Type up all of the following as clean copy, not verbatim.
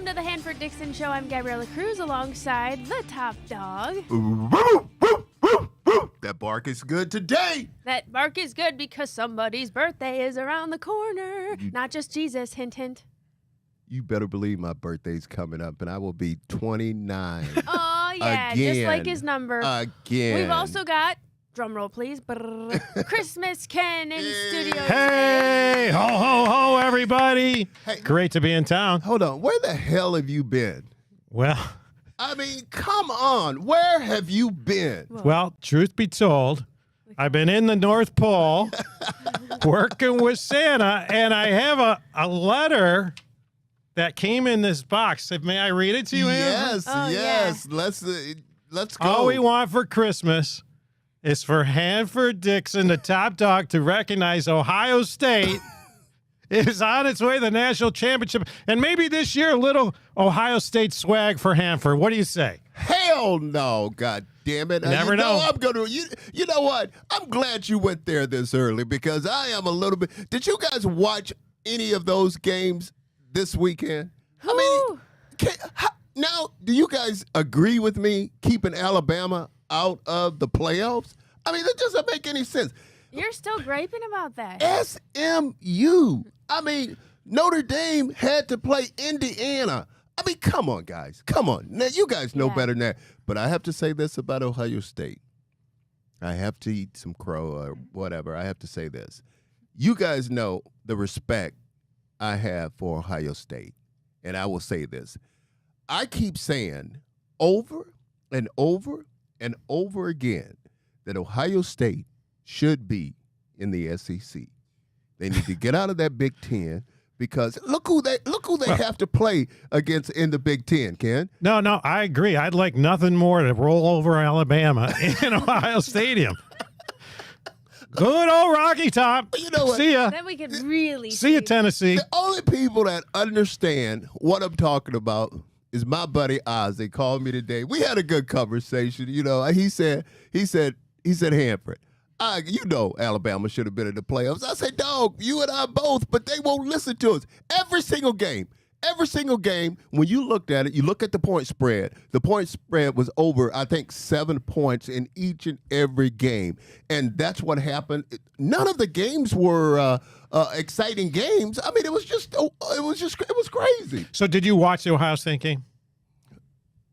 to the Hanford Dixon Show. I'm Gabriella Cruz alongside the top dog. That bark is good today. That bark is good because somebody's birthday is around the corner. Not just Jesus, hint, hint. You better believe my birthday's coming up, and I will be 29. Oh, yeah, just like his number. Again. We've also got, drum roll please, Christmas Ken in studio. Hey, ho, ho, ho, everybody. Hey. Great to be in town. Hold on. Where the hell have you been? Well, I mean, come on. Where have you been? well, truth be told, I've been in the North Pole working with Santa, and I have a letter that came in this box. May I read it to you, Ann? Yes, Oh, yes. Let's go. All we want for Christmas is for Hanford Dixon, the top dog, to recognize Ohio State is on its way to the national championship. And maybe this year, a little Ohio State swag for Hanford. What do you say? Hell no, God damn it. Never know. I'm gonna you know what? I'm glad you went there this early because I am a little bit. Did you guys watch any of those games this weekend? I mean, now, do you guys agree with me keeping Alabama out of the playoffs? I mean, that doesn't make any sense. You're still griping about that. SMU. I mean, Notre Dame had to play Indiana. I mean, come on, guys. Come on. Now, you guys know better than that. But I have to say this about Ohio State. I have to eat some crow or whatever. I have to say this. You guys know the respect I have for Ohio State. And I will say this. I keep saying over and over and over again that Ohio State should be in the SEC. They need to get out of that Big Ten because look who they have to play against in the Big Ten, Ken. No, I agree. I'd like nothing more to roll over Alabama in Ohio Stadium. Good old Rocky Top. You know what? See ya. Then we could really See ya, Tennessee. The only people that understand what I'm talking about is my buddy Oz. They called me today. We had a good conversation. You know, he said, Hanford, you know Alabama should have been in the playoffs. I said, Dawg, you and I both, but they won't listen to us. Every single game, when you looked at it, you look at the point spread. The point spread was over, I think, 7 points in each and every game. And that's what happened. None of the games were exciting games. I mean, it was crazy. So did you watch the Ohio State game?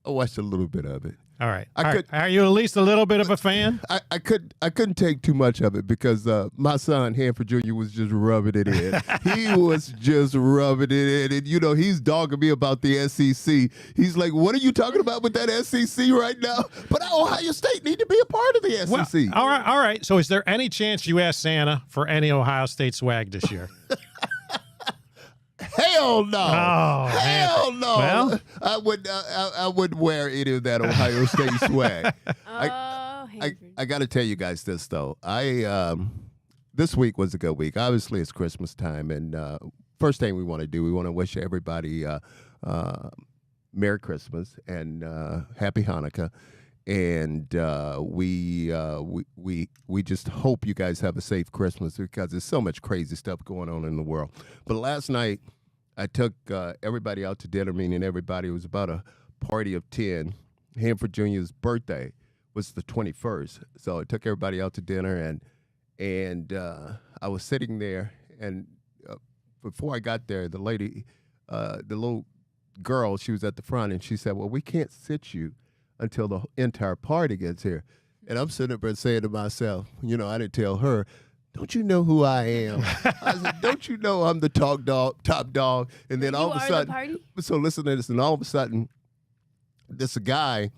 I watched a little bit of it. All right. Are you at least a little bit of a fan? I couldn't take too much of it because my son Hanford Jr. was just rubbing it in. He was just rubbing it in, and you know he's dogging me about the SEC. He's like, "What are you talking about with that SEC right now?" But Ohio State need to be a part of the SEC. Well, all right. So is there any chance you ask Santa for any Ohio State swag this year? Hell no! Oh, hell no! Well, I wouldn't wear any of that Ohio State swag. I got to tell you guys this though. This week was a good week. Obviously, it's Christmas time, and first thing we want to do, we want to wish everybody Merry Christmas and Happy Hanukkah. And we just hope you guys have a safe Christmas because there's so much crazy stuff going on in the world. But last night, I took everybody out to dinner, meaning everybody. It was about a party of 10. Hanford Jr.'s birthday was the 21st. So I took everybody out to dinner, and I was sitting there. And before I got there, the lady, the little girl, she was at the front, and she said, well, we can't sit you until the entire party gets here. And I'm sitting up there saying to myself, you know, I didn't tell her, don't you know who I am? I said, don't you know I'm the top dog? And then all of a sudden, the party? So listen to this, and all of a sudden, this guy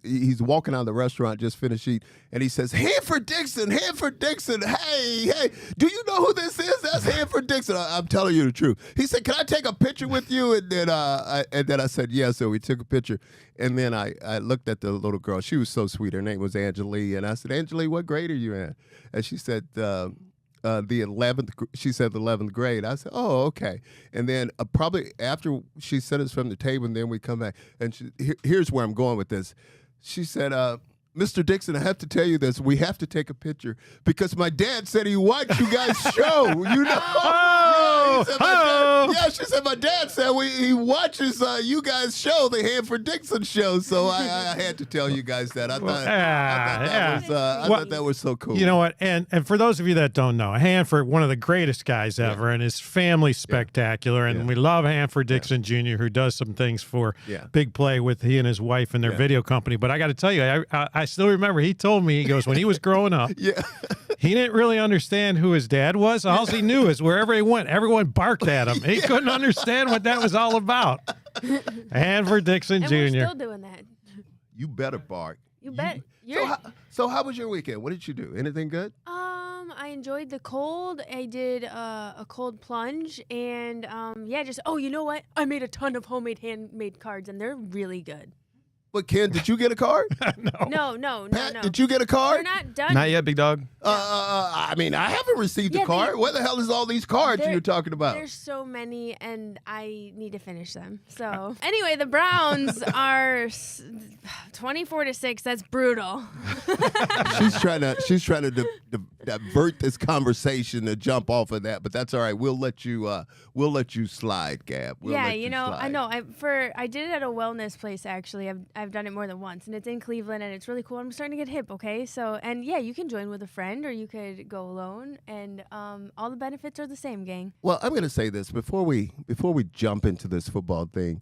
he's walking out of the restaurant, just finished eating, and he says, Hanford Dixon, hey, do you know who this is? That's Hanford Dixon. I'm telling you the truth. He said, can I take a picture with you? And then I said, yes. So we took a picture, and then I looked at the little girl. She was so sweet. Her name was Angelique, and I said, Angelique, what grade are you in? And she said, the 11th, she said the 11th grade. I said, oh, okay. And then probably after she sent us from the table, and then we come back, and here's where I'm going with this. She said, Mr. Dixon, I have to tell you this. We have to take a picture because my dad said he watched you guys' show. You know? She said my dad said he watches you guys' show, the Hanford Dixon show. So I had to tell you guys that. I thought that was so cool. You know what? And for those of you that don't know, Hanford, one of the greatest guys ever, and his family's spectacular. And we love Hanford Dixon Jr., who does some things for Big Play with he and his wife and their video company. But I got to tell you, I still remember he told me, he goes, when he was growing up, he didn't really understand who his dad was. All he knew is wherever he went, everyone barked at him. He couldn't understand what that was all about. Hanford Dixon Jr. We're still doing that. You better bark. You bet. So how was your weekend? What did you do? Anything good? I enjoyed the cold. I did a cold plunge, and you know what? I made a ton of handmade cards, and they're really good. But Ken, did you get a card? No. Pat, did you get a card? We're not done. Not yet, big dog. I mean, I haven't received a card. Where the hell is all these cards you're talking about? There's so many, and I need to finish them. So anyway, the Browns are 24-6. That's brutal. She's trying to divert this conversation to jump off of that, but that's all right. We'll let you slide, Gab. I know. I did it at a wellness place actually. I've done it more than once, and it's in Cleveland, and it's really cool. I'm starting to get hip. Okay, so you can join with a friend, or you could go alone, and all the benefits are the same, gang. Well, I'm going to say this before we jump into this football thing.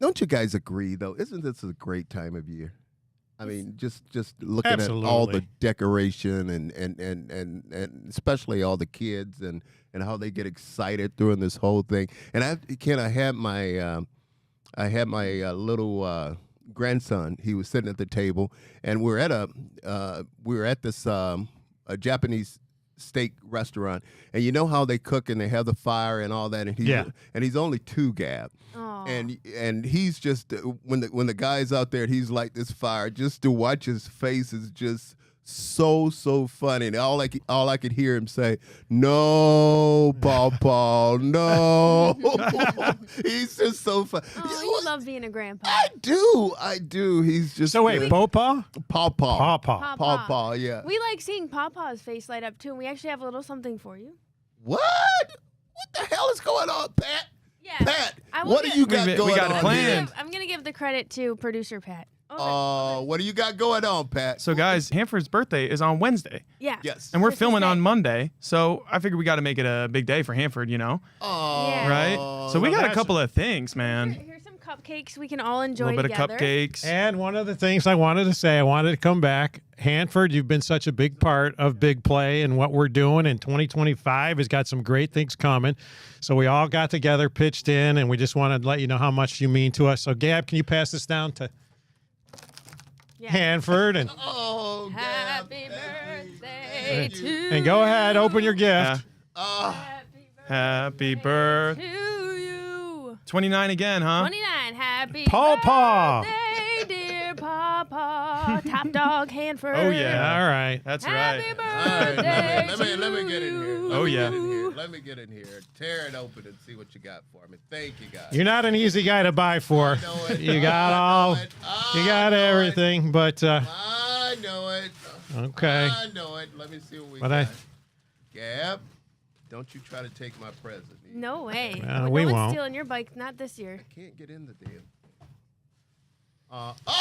Don't you guys agree though? Isn't this a great time of year? I mean, just looking at all the decoration and especially all the kids and how they get excited during this whole thing. And I had my little grandson. He was sitting at the table, and we were at this a Japanese steak restaurant, and you know how they cook and they have the fire and all that, and he's only 2, Gab. Aww. And he's just when the guy's out there, he's like this fire. Just to watch his face is just so funny. And all I could hear him say, "No, Pawpaw, no." He's just so fun. Oh, you love being a grandpa. I do. He's just So wait, Pawpaw? Pawpaw, yeah. We like seeing Pawpaw's face light up too, and we actually have a little something for you. What the hell is going on, Pat? Yeah. Pat, what do you got going on? We got a plan. I'm gonna give the credit to producer Pat. What do you got going on, Pat? So, guys, Hanford's birthday is on Wednesday. Yeah. Yes. And we're Christmas filming Day. on Monday, so I figured we got to make it a big day for Hanford, you know? Yeah. Right? So we got a couple of things, man. Here's some cupcakes we can all enjoy A little bit together. of cupcakes. And one of the things I wanted to say, I wanted to come back. Hanford, you've been such a big part of Big Play and what we're doing. And 2025 has got some great things coming. So we all got together, pitched in, and we just wanted to let you know how much you mean to us. So, Gab, can you pass this down to Hanford? And Happy birthday to you. and go ahead, open your gift. Happy birthday. To you. 29 again, huh? 29. Happy Pawpaw. birthday, dear Pawpaw. Top Dog Hanford. Oh, yeah. All right. That's Happy right. birthday Let me get in here. Oh, yeah. Let me get in here. Tear it open and see what you got for me. Thank you, guys. You're not an easy guy to buy for. I know it. You got you got everything, but I know it. okay. I know it. Let me see what we But got. Gab, don't you try to take my present. No way. Well, no we one's won't. stealing your bike, not this year. I can't get in the damn. Hell no!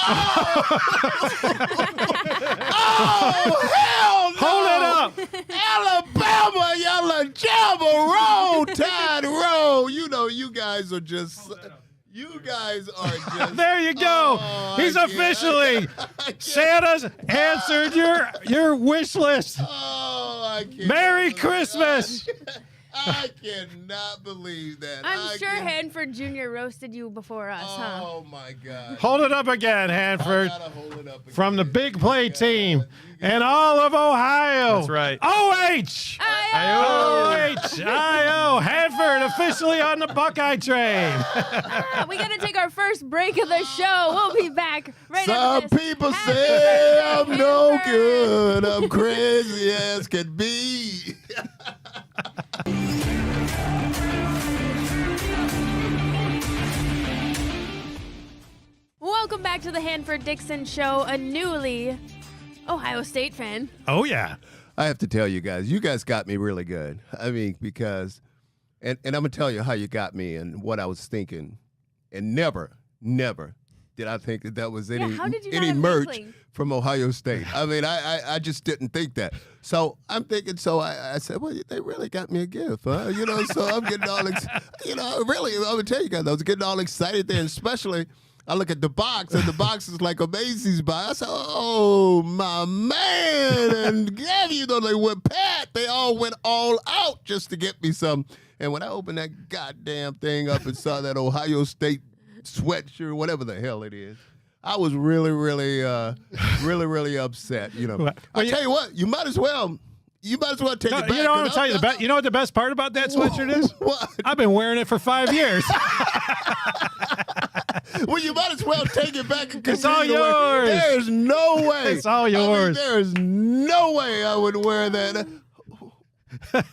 Hold it up. Alabama, yellow jabba, roll, tide, roll. You know, you guys are just. You guys are just. There you go. He's officially Santa's answered your wish list. Oh, I can't. Merry Christmas. I cannot believe that. I'm sure Hanford Jr. roasted you before us, huh? Oh my God. Hold it up again, I Hanford. gotta hold it up again. From the Big Play team and all of Ohio. That's right. OH! OHIO! Hanford officially on the Buckeye train. We got to take our first break of the show. We'll be back right Some after this. people Happy say birthday, I'm no Hanford. good. I'm crazy as can be. Welcome back to the Hanford Dixon Show, a newly Ohio State fan. Oh, yeah. I have to tell you guys got me really good. I mean, because, and I'm going to tell you how you got me and what I was thinking. And never did I think that was any how did you not any have an merch inkling? from Ohio State. I mean, I just didn't think that. So I'm thinking, I said, well, they really got me a gift, huh? You know, so I'm getting all, really, I'm going to tell you guys, I was getting all excited there, and especially I look at the box, and the box is like a Macy's box. I said, oh, my man. And yeah, you know, they went they all went all out just to get me some. And when I opened that goddamn thing up and saw that Ohio State sweatshirt, whatever the hell it is, I was really upset. You know, Well, I tell you what, you might as well take it back. You know what I'm telling you, you know what the best part about that sweatshirt is? What? I've been wearing it for 5 years. Well, you might as well take it back and It's all continue to wear it. yours. There's no way. It's all I mean, yours. there's no way I would wear that. What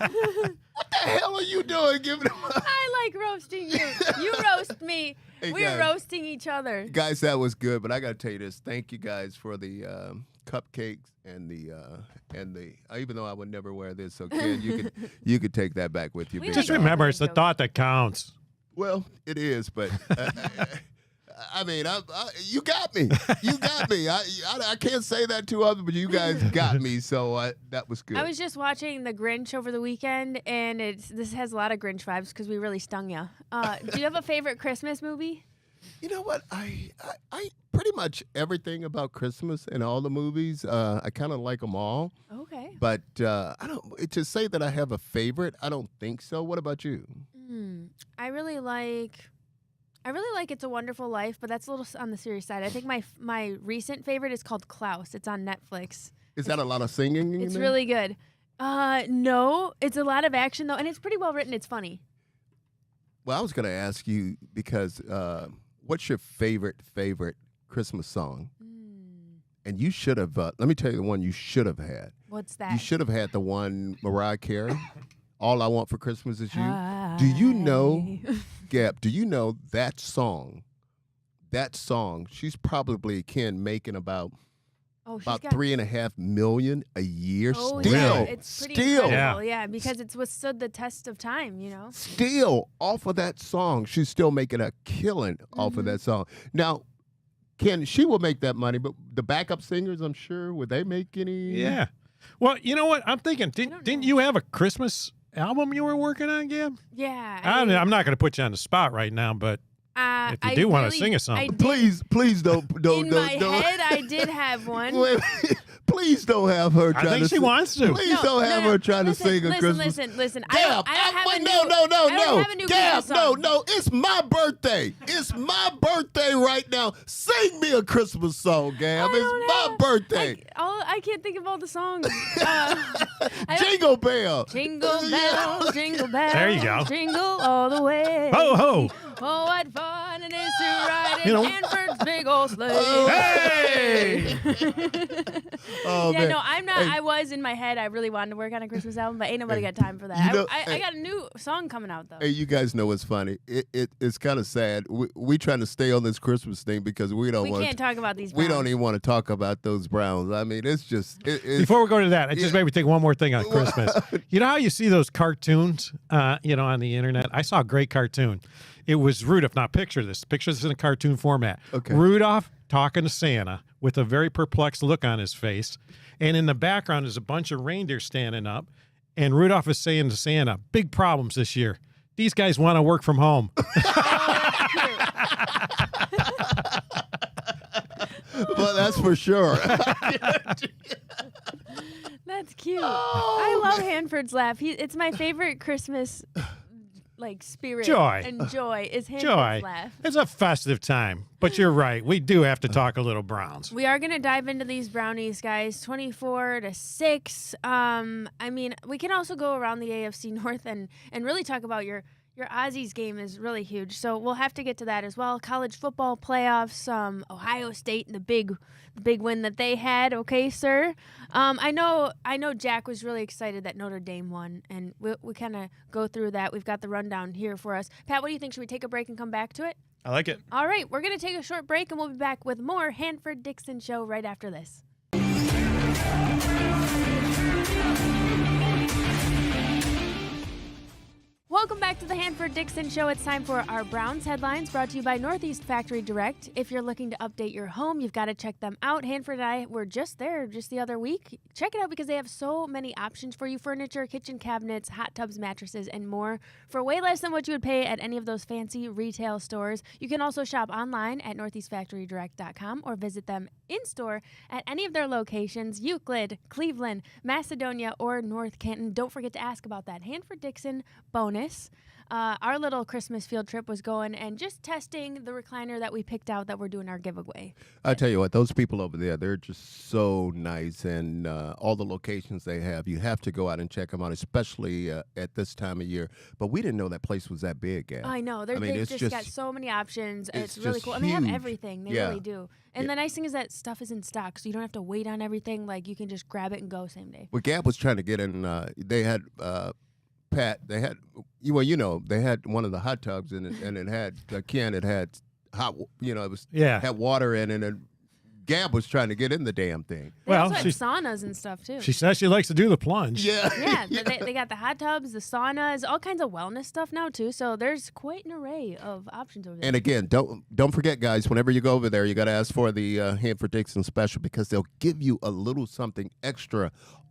the hell are you doing? I like roasting you. You roast me. Hey, We're guys. roasting each other. Guys, that was good, but I got to tell you this. Thank you guys for the cupcakes and the even though I would never wear this, so Ken, you could take that back with you. We big Just like dog. remember, it's the thought that counts. Well, it is, but I mean, you got me. You got me. I can't say that to others, but you guys got me, so that was good. I was just watching The Grinch over the weekend, and this has a lot of Grinch vibes because we really stung you. Do you have a favorite Christmas movie? You know what? I pretty much everything about Christmas and all the movies, I kind of like them all. Okay. But I don't to say that I have a favorite. I don't think so. What about you? I really like It's a Wonderful Life, but that's a little on the serious side. I think my recent favorite is called Klaus. It's on Netflix. Is that a lot of singing? in It's there? really good. No, it's a lot of action though, and it's pretty well written. It's funny. Well, I was going to ask you because what's your favorite Christmas song? And you should have. Let me tell you the one you should have had. What's that? You should have had the one Mariah Carey. All I Want for Christmas Is You. Do you know, Gab? Do you know that song? That song. She's probably making about Oh, she's about got 3.5 million a year. Oh, still, yeah. It's pretty still, incredible, yeah, because it's withstood the test of time, you know. still off of that song. She's still making a killing off of that song. Now, she will make that money, but the backup singers, I'm sure, would they make any? Yeah. Well, you know what? I'm thinking, didn't you have a Christmas album you were working on, Gab? Yeah. I'm not going to put you on the spot right now, but if you do want to sing a song. Please don't. In my head, I did have one. Wait, please don't have her trying I think to she sing. wants to. Please don't have her trying to sing a Christmas. Listen. Gab, I don't have a wait, new, no. I don't have a new Gab, Christmas song. no. It's my birthday. It's my birthday right now. Sing me a Christmas song, Gab. It's my birthday. I can't think of all the songs. Jingle Bell. Jingle bells, jingle bells. There you go. Jingle all the way. Ho, ho. Oh, what fun it is to ride You in know- Hanford's big old sleigh. Hey! Oh, Yeah, man. no, I'm not. Hey. I was in my head. I really wanted to work on a Christmas album, but ain't nobody got time for that. You know- I got a new song coming out though. Hey, you guys know what's funny? It's kind of sad. We trying to stay on this Christmas thing because we don't We want. can't talk about these. We don't Browns. even want to talk about those Browns. I mean, it's just. It's, Before we go to that, I just maybe think one more thing on Christmas. You know how you see those cartoons, on the internet? I saw a great cartoon. It was Rudolph. Now, picture this. Picture this in a cartoon format. Okay. Rudolph talking to Santa with a very perplexed look on his face. And in the background is a bunch of reindeer standing up. And Rudolph is saying to Santa, big problems this year. These guys want to work from home. well, that's for sure. That's cute. Oh, I love Hanford's laugh. It's my favorite Christmas spirit Joy. and joy is Hanford's Joy. laugh. It's a festive time. But you're right. We do have to talk a little Browns. We are going to dive into these brownies, guys. 24-6. I mean, we can also go around the AFC North and really talk about your Aussies game is really huge. So we'll have to get to that as well. College football playoffs, Ohio State and the big win that they had. Okay, sir. I know Jack was really excited that Notre Dame won, and we'll kind of go through that. We've got the rundown here for us. Pat, what do you think? Should we take a break and come back to it? I like it. All right, we're going to take a short break, and we'll be back with more Hanford Dixon Show right after this. Welcome back to the Hanford Dixon Show. It's time for our Browns headlines, brought to you by Northeast Factory Direct. If you're looking to update your home, you've got to check them out. Hanford and I were just there just the other week. Check it out because they have so many options for you: furniture, kitchen cabinets, hot tubs, mattresses, and more for way less than what you would pay at any of those fancy retail stores. You can also shop online at northeastfactorydirect.com or visit them in-store at any of their locations: Euclid, Cleveland, Macedonia, or North Canton. Don't forget to ask about that Hanford Dixon bonus. Our little Christmas field trip was going and just testing the recliner that we picked out that we're doing our giveaway. I tell you what, those people over there, they're just so nice, and all the locations they have, you have to go out and check them out, especially at this time of year. But we didn't know that place was that big, Gab. I know. They've just got so many options. It's really cool. And they have everything. They really do. And the nice thing is that stuff is in stock, so you don't have to wait on everything. Like, you can just grab it and go same day. Well, Gab was trying to get in. They had Pat. They had they had one of the hot tubs in it, and it had a can. It had hot. It was had water in it, and Gab was trying to get in the damn thing. They also had saunas and stuff too. She says she likes to do the plunge. Yeah. They got the hot tubs, the saunas, all kinds of wellness stuff now too. So there's quite an array of options over there. And again, don't forget, guys, whenever you go over there, you got to ask for the Hanford Dixon special, because they'll give you a little something extra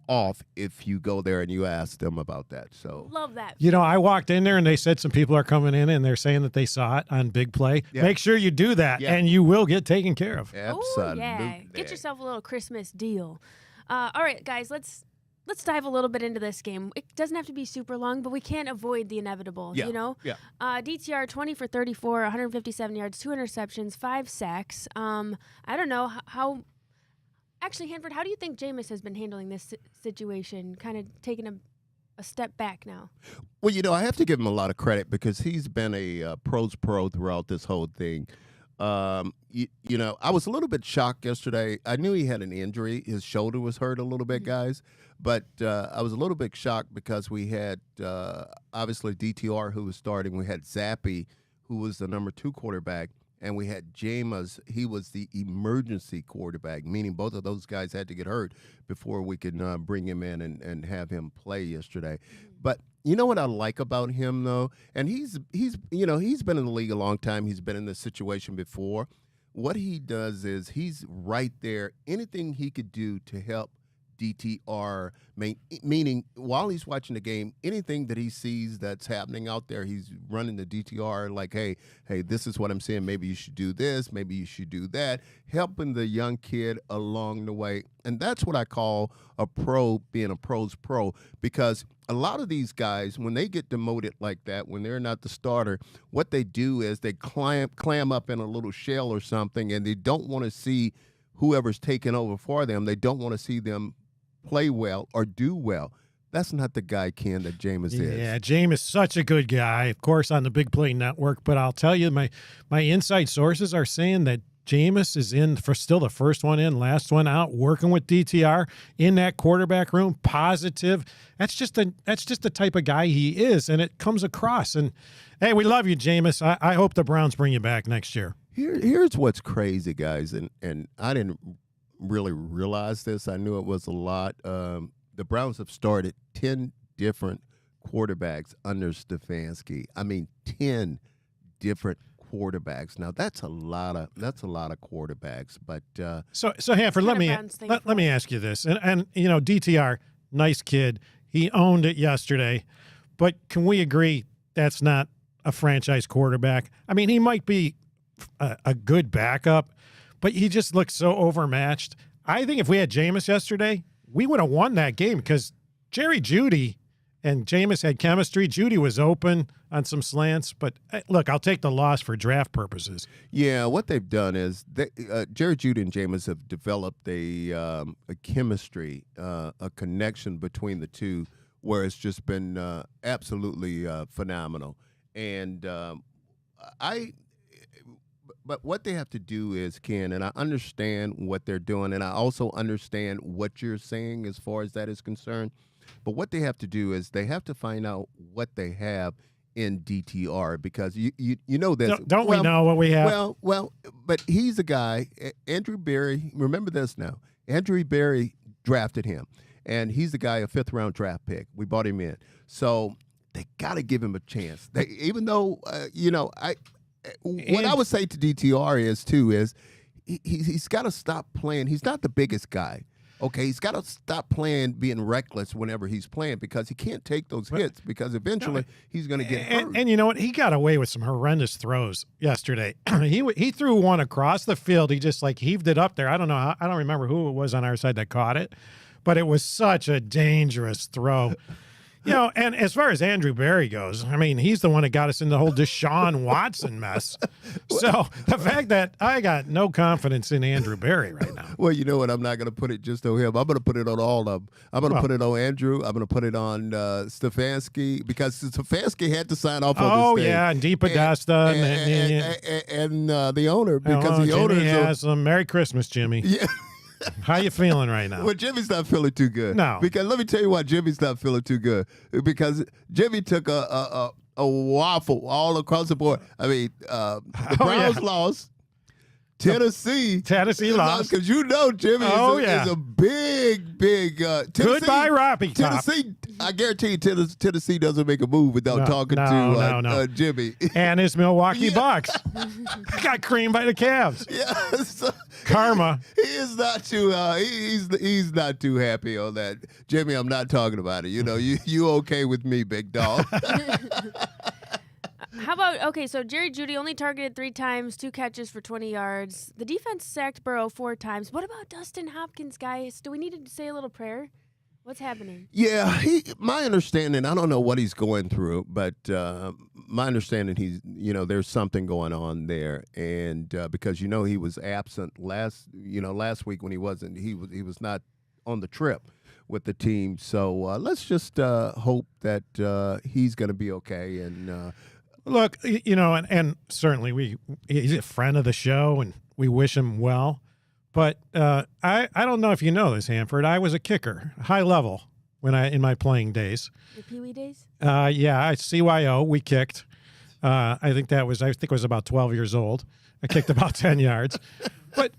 off if you go there and you ask them about that. So love that. I walked in there and they said some people are coming in and they're saying that they saw it on Big Play. Yeah. Make sure you do that and you will get taken care of. Absolutely. Yeah. Get yourself a little Christmas deal. All right, guys, let's dive a little bit into this game. It doesn't have to be super long, but we can't avoid the inevitable, Yeah. DTR 20 for 34, 157 yards, 2 interceptions, 5 sacks. I don't know how actually, Hanford, how do you think Jameis has been handling this situation, kind of taking a step back now? Well, I have to give him a lot of credit because he's been a pros pro throughout this whole thing. I was a little bit shocked yesterday. I knew he had an injury. His shoulder was hurt a little bit, guys. But I was a little bit shocked because we had, obviously, DTR, who was starting. We had Zappy, who was the number 2 quarterback. And we had Jameis. He was the emergency quarterback, meaning both of those guys had to get hurt before we could bring him in and have him play yesterday. But you know what I like about him, though? And he's been in the league a long time. He's been in this situation before. What he does is he's right there. Anything he could do to help DTR, meaning while he's watching the game, anything that he sees that's happening out there, he's running the DTR like, hey, this is what I'm saying. Maybe you should do this. Maybe you should do that. Helping the young kid along the way. And that's what I call a pro being a pro's pro, because a lot of these guys, when they get demoted like that, when they're not the starter, what they do is they clam up in a little shell or something, and they don't want to see whoever's taking over for them. They don't want to see them play well or do well. That's not the guy, Ken, that Jameis is. Yeah, Jameis, such a good guy, of course, on the Big Play Network. But I'll tell you, my inside sources are saying that Jameis is in for still the first one in, last one out, working with DTR in that quarterback room, positive. That's just the type of guy he is, and it comes across. And, hey, we love you, Jameis. I hope the Browns bring you back next year. Here's what's crazy, guys, and I didn't really realize this. I knew it was a lot. The Browns have started 10 different quarterbacks under Stefanski. I mean, 10 different quarterbacks. Now that's a lot of quarterbacks. But so Hanford, let me ask you this, and DTR, nice kid, he owned it yesterday, but can we agree that's not a franchise quarterback? I mean, he might be a good backup, but he just looks so overmatched. I think if we had Jameis yesterday, we would have won that game because Jerry Jeudy and Jameis had chemistry. Jeudy was open on some slants, but look, I'll take the loss for draft purposes. Yeah, what they've done is Jerry Jeudy and Jameis have developed a chemistry, a connection between the two, where it's just been absolutely phenomenal. And But what they have to do is, Ken, and I understand what they're doing, and I also understand what you're saying as far as that is concerned, but what they have to do is they have to find out what they have in DTR because you know this. Don't we know what we have? Well, but he's a guy, Andrew Berry. Remember this now. Andrew Berry drafted him, and he's the guy, a 5th-round draft pick. We brought him in, so they got to give him a chance. Even though what I would say to DTR is he's got to stop playing. He's not the biggest guy. Okay, he's got to stop playing, being reckless whenever he's playing because he can't take those hits because eventually he's going to get hurt. And you know what? He got away with some horrendous throws yesterday. he threw one across the field. He just heaved it up there. I don't know. I don't remember who it was on our side that caught it, but it was such a dangerous throw. And as far as Andrew Berry goes, I mean, he's the one that got us in the whole Deshaun Watson mess. So the fact that I got no confidence in Andrew Berry right now. Well, you know what? I'm not going to put it just on him. I'm going to put it on all of them. I'm going to put it on Andrew. I'm going to put it on Stefanski because Stefanski had to sign off on this thing. Yeah, and DePodesta and the owner because the owner has some Merry Christmas, Jimmy. Yeah. How you feeling right now? Well, Jimmy's not feeling too good. No. Because let me tell you why Jimmy's not feeling too good. Because Jimmy took a waffle all across the board. I mean, the Browns lost. Tennessee lost. Because Jimmy is a big Tennessee. Goodbye, Robbie. Tennessee, I guarantee you Tennessee doesn't make a move without talking to Jimmy. And his Milwaukee Bucks got creamed by the Cavs. Yeah, so karma. He is not too. He's not too happy on that. Jimmy, I'm not talking about it. You okay with me, big dog? How about, so Jerry Jeudy only targeted 3 times, 2 catches for 20 yards. The defense sacked Burrow 4 times. What about Dustin Hopkins, guys? Do we need to say a little prayer? What's happening? Yeah, my understanding, I don't know what he's going through, but my understanding there's something going on there. And because, he was absent last week when he was not on the trip with the team. So let's just hope that he's going to be okay. And look, and certainly he's a friend of the show, and we wish him well. But I don't know if you know this, Hanford. I was a kicker, high level, in my playing days. Your Pee Wee days? Yeah, at CYO we kicked. I think it was about 12 years old. I kicked about 10 yards. But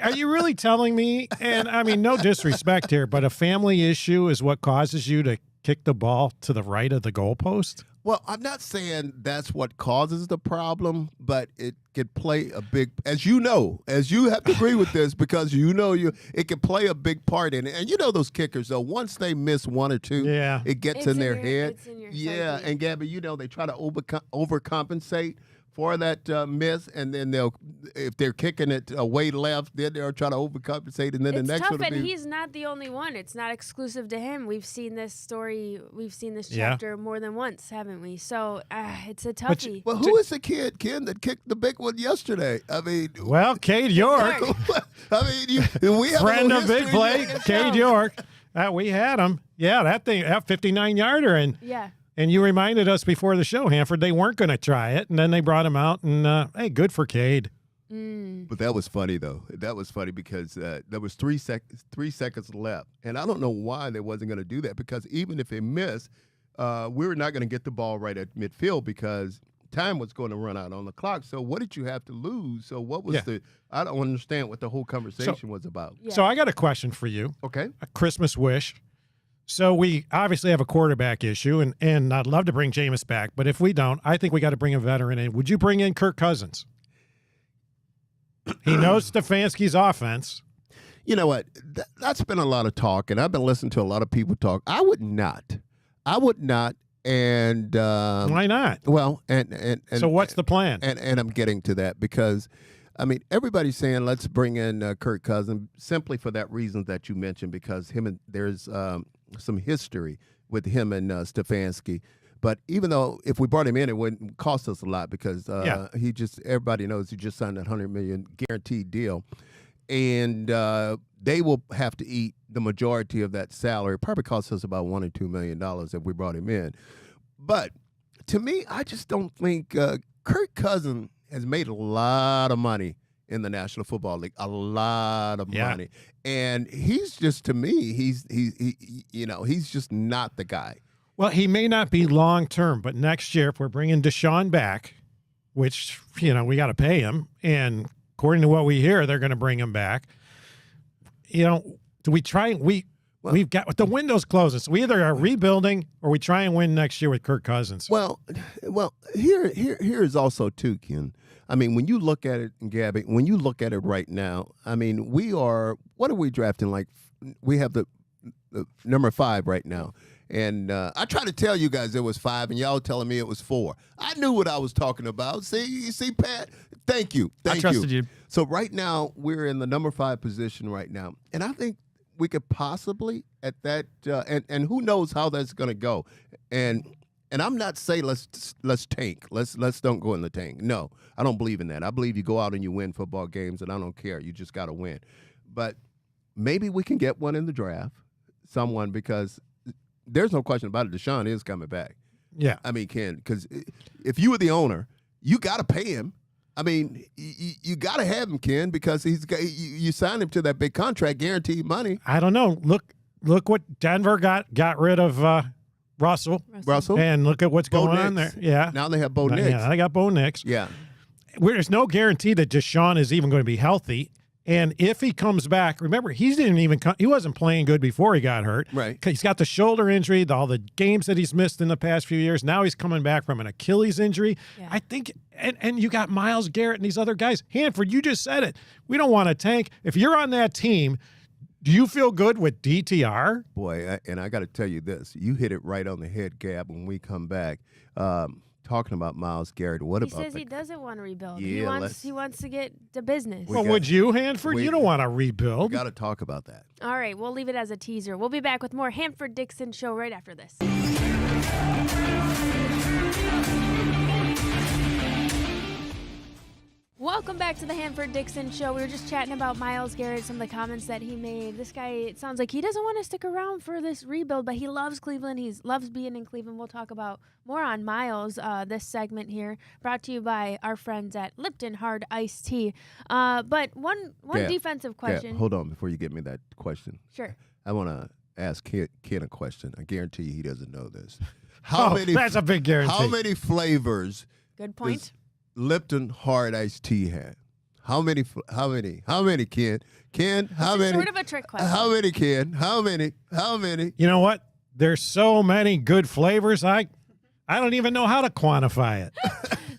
are you really telling me? And I mean, no disrespect here, but a family issue is what causes you to kick the ball to the right of the goalpost? Well, I'm not saying that's what causes the problem, but it could play a big, as you have to agree with this because it can play a big part in it. And those kickers, though, once they miss 1 or 2, it gets in their head. It's in your psyche. And Gabby, they try to overcompensate for that miss, and then if they're kicking it way left, then they'll try to overcompensate, and then the next one will be. And he's not the only one. It's not exclusive to him. We've seen this story. We've seen this chapter more than once, haven't we? So it's a toughie. Well, who is the kid, Ken, that kicked the big one yesterday? I mean, Cade York. I mean, we have friend a of big play, Cade York. We had him. Yeah, that 59-yarder, and yeah. And you reminded us before the show, Hanford, they weren't going to try it, and then they brought him out, and hey, good for Cade. But that was funny, though. That was funny because there was 3 seconds left, and I don't know why they wasn't going to do that because even if they missed, we were not going to get the ball right at midfield because time was going to run out on the clock. So what did you have to lose? So what was I don't understand what the whole conversation was about. Yeah. So I got a question for you. Okay. A Christmas wish. So we obviously have a quarterback issue, and I'd love to bring Jameis back, but if we don't, I think we got to bring a veteran in. Would you bring in Kirk Cousins? He knows Stefanski's offense. You know what? That's been a lot of talk, and I've been listening to a lot of people talk. I would not. And why not? Well, and so what's the plan? And I'm getting to that because, I mean, everybody's saying let's bring in Kirk Cousins simply for that reason that you mentioned because there's some history with him and Stefanski. But even though if we brought him in, it wouldn't cost us a lot because everybody knows he just signed that $100 million guaranteed deal. And they will have to eat the majority of that salary. It probably costs us about $1 or $2 million if we brought him in. But to me, I just don't think Kirk Cousins has made a lot of money in the National Football League, a lot of money. And he's just, to me, he's just not the guy. Well, he may not be long term, but next year, if we're bringing Deshaun back, which, we got to pay him, and according to what we hear, they're going to bring him back. Do we try? We've got the window's closing, so we either are rebuilding or we try and win next year with Kirk Cousins. Well, here is also too, Ken. I mean, when you look at it, Gabby, when you look at it right now, I mean, what are we drafting? Like, we have the number 5 right now. And I tried to tell you guys it was 5, and y'all telling me it was 4. I knew what I was talking about. See, Pat? Thank you. I trusted you. So right now, we're in the number 5 position right now. And I think we could possibly at that, and who knows how that's going to go. And I'm not saying let's tank. Let's don't go in the tank. No, I don't believe in that. I believe you go out and you win football games, and I don't care. You just got to win. But maybe we can get one in the draft, someone, because there's no question about it. Deshaun is coming back. Yeah. I mean, Ken, because if you were the owner, you got to pay him. I mean, you got to have him, Ken, because you signed him to that big contract, guaranteed money. I don't know. Look what Denver got rid of Russell. And look at what's going on there. Yeah. Now they have Bo Nix. Yeah, they got Bo Nix. Yeah. There's no guarantee that Deshaun is even going to be healthy. And if he comes back, remember, he wasn't playing good before he got hurt. Right. He's got the shoulder injury, all the games that he's missed in the past few years. Now he's coming back from an Achilles injury. Yeah. I think, and you got Myles Garrett and these other guys. Hanford, you just said it. We don't want to tank. If you're on that team, do you feel good with DTR? Boy, and I got to tell you this. You hit it right on the head, Gab, when we come back. Talking about Myles Garrett, he says he doesn't want to rebuild. Yeah, he wants to get to business. Well, would you, Hanford? You don't want to rebuild. We got to talk about that. All right, we'll leave it as a teaser. We'll be back with more Hanford Dixon Show right after this. Welcome back to the Hanford Dixon Show. We were just chatting about Myles Garrett, some of the comments that he made. This guy, it sounds like he doesn't want to stick around for this rebuild, but he loves Cleveland. He loves being in Cleveland. We'll talk about more on Myles this segment here, brought to you by our friends at Lipton Hard Iced Tea. But one defensive question. Hold on before you get me that question. Sure. I want to ask Ken a question. I guarantee you he doesn't know this. That's a big guarantee. How many flavors? Good point. Lipton Hard Iced Tea had? How many, Ken? Ken, how many? Sort of a trick question. How many, Ken? How many? You know what? There's so many good flavors, I don't even know how to quantify it.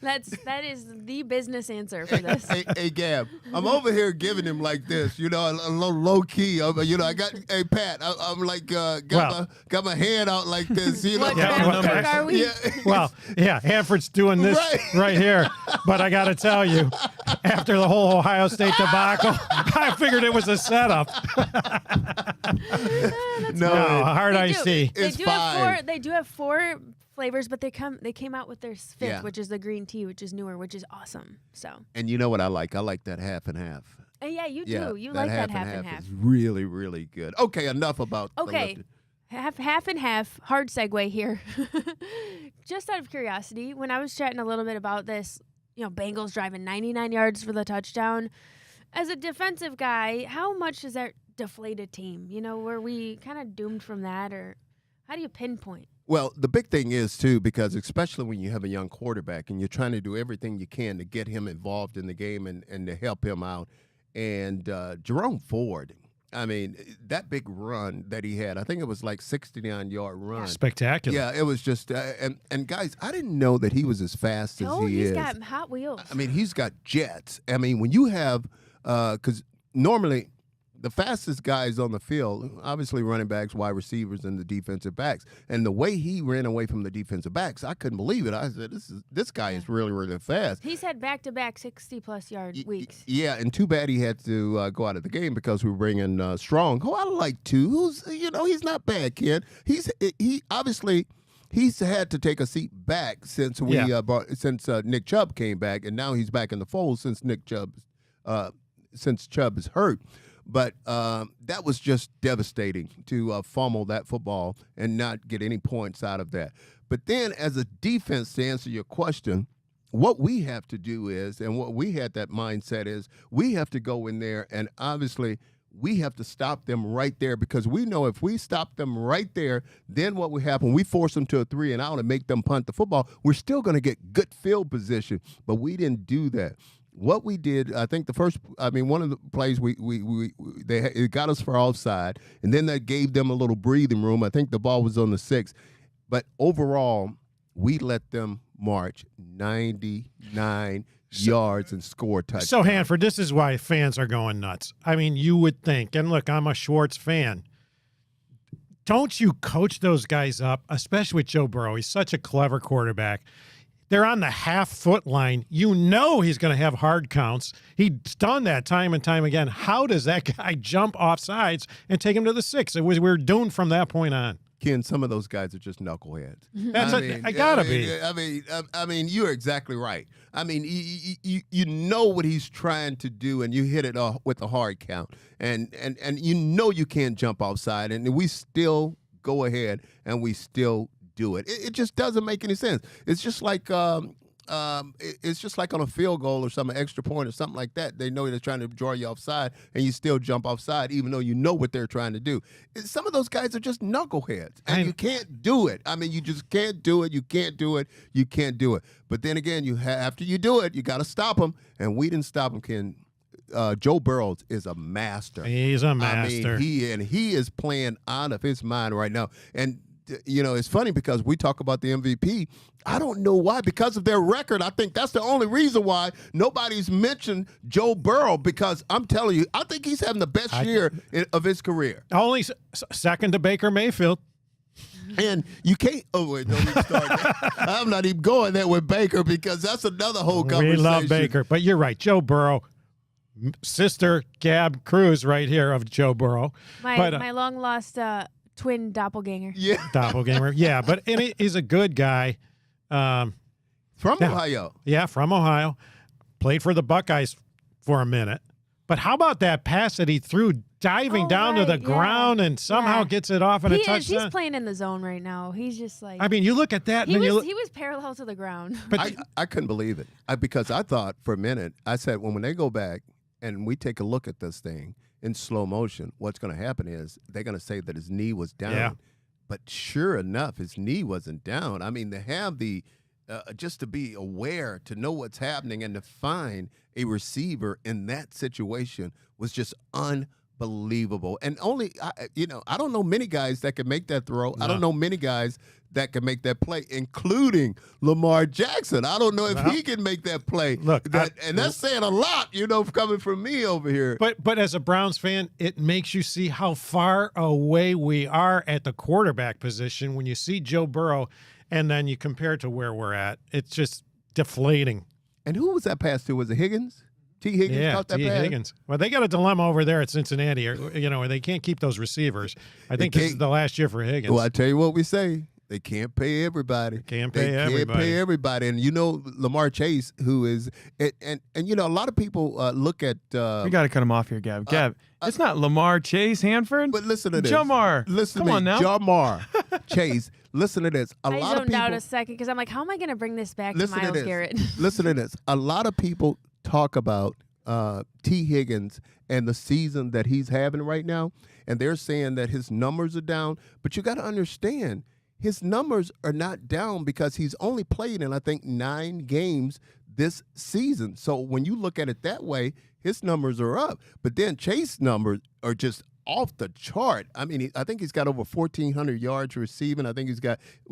That is the business answer for this. Hey, Gab, I'm over here giving him like this, a little low key. I got, hey, Pat, I'm like, got my hand out like this, What kind are we? Yeah. Well, yeah, Hanford's doing this right here. But I got to tell you, after the whole Ohio State debacle, I figured it was a setup. No, hard iced tea. They do have 4 flavors, but they came out with their 5th, which is the green tea, which is newer, which is awesome. So. And you know what I like? I like that half and half. Yeah, you do. You like that half and half. It's really, really good. Okay, enough about. Okay, half and half. Hard segue here. Just out of curiosity, when I was chatting a little bit about this, Bengals driving 99 yards for the touchdown. As a defensive guy, how much is that deflate a team? Were we kind of doomed from that, or how do you pinpoint? Well, the big thing is, too, because especially when you have a young quarterback and you're trying to do everything you can to get him involved in the game and to help him out. And Jerome Ford, I mean, that big run that he had, I think it was like 69-yard run. Spectacular. Yeah, it was just and guys, I didn't know that he was as fast as he is. He's got Hot Wheels. I mean, he's got jets. I mean, when you have because normally the fastest guys on the field, obviously running backs, wide receivers, and the defensive backs. And the way he ran away from the defensive backs, I couldn't believe it. I said, this guy is really, really fast. He's had back-to-back 60-plus yard weeks. Yeah, and too bad he had to go out of the game because we were bringing Strong, who I like too. Who's he's not bad, kid. He obviously he's had to take a seat back since Nick Chubb came back, and now he's back in the fold since Chubb is hurt. But that was just devastating to fumble that football and not get any points out of that. But then as a defense, to answer your question, what we have to do is, and what we had that mindset is, we have to go in there and obviously we have to stop them right there, because we know if we stop them right there, then what will happen? We force them to a 3 and out and make them punt the football. We're still going to get good field position, but we didn't do that. What we did, I think one of the plays it got us for offside, and then that gave them a little breathing room. I think the ball was on the 6, but overall, we let them march 99 yards and score touchdowns. So, Hanford, this is why fans are going nuts. I mean, you would think, and look, I'm a Schwartz fan. Don't you coach those guys up, especially with Joe Burrow? He's such a clever quarterback. They're on the half-foot line. You know he's going to have hard counts. He's done that time and time again. How does that guy jump off sides and take him to the 6? We're doomed from that point on. Ken, some of those guys are just knuckleheads. I gotta be. I mean, you're exactly right. I mean, you know what he's trying to do, and you hit it with a hard count, and you know you can't jump offside, and we still go ahead and we still do it. It just doesn't make any sense. It's just like it's just like on a field goal or some extra point or something like that. They know they're trying to draw you offside, and you still jump offside, even though you know what they're trying to do. Some of those guys are just knuckleheads, and you can't do it. I mean, you just can't do it. You can't do it. You can't do it. But then again, after you do it, you got to stop them, and we didn't stop them, Ken. Joe Burrow is a master. He's a master. I mean, he is playing out of his mind right now. And you know, it's funny because we talk about the MVP. I don't know why. Because of their record, I think that's the only reason why nobody's mentioned Joe Burrow, because I'm telling you, I think he's having the best year of his career. Only second to Baker Mayfield. And you can't – oh, wait, don't even start that. I'm not even going there with Baker, because that's another whole conversation. We love Baker. But you're right. Joe Burrow, sister Gab Cruz right here of Joe Burrow. My long-lost twin doppelganger. Yeah. Doppelganger. Yeah, but he's a good guy. From Ohio. Yeah, from Ohio. Played for the Buckeyes for a minute. But how about that pass that he threw diving down to the ground and somehow gets it off in a touchdown? He's playing in the zone right now. He's just like... I mean, you look at that. He was parallel to the ground. But I couldn't believe it. Because I thought for a minute, I said, when they go back and we take a look at this thing in slow motion, what's going to happen is they're going to say that his knee was down. Yeah. But sure enough, his knee wasn't down. I mean, to have the just to be aware, to know what's happening, and to find a receiver in that situation was just unbelievable. And I don't know many guys that can make that throw. No. I don't know many guys that can make that play, including Lamar Jackson. I don't know if he can make that play. Look, that's saying a lot, coming from me over here. But as a Browns fan, it makes you see how far away we are at the quarterback position when you see Joe Burrow, and then you compare it to where we're at. It's just deflating. And who was that pass to? Was it Higgins? T. Higgins caught that pass? Higgins. Well, they got a dilemma over there at Cincinnati, where they can't keep those receivers. I think this is the last year for Higgins. Well, I tell you what we say. They can't pay everybody. Can't pay everybody. And Lamar Chase, who is and a lot of people look at we got to cut him off here, Gab. Gab, it's not Lamar Chase, Hanford. But listen to this. Jamar. Come on now. Jamar Chase. Listen to this. I zoned out a second because I'm like, how am I going to bring this back to Myles Garrett? Listen to this. A lot of people talk about T. Higgins and the season that he's having right now, and they're saying that his numbers are down. But you got to understand, his numbers are not down because he's only played in, I think, 9 games this season. So when you look at it that way, his numbers are up. But then Chase's numbers are just off the chart. I mean, I think he's got over 1,400 yards receiving. I think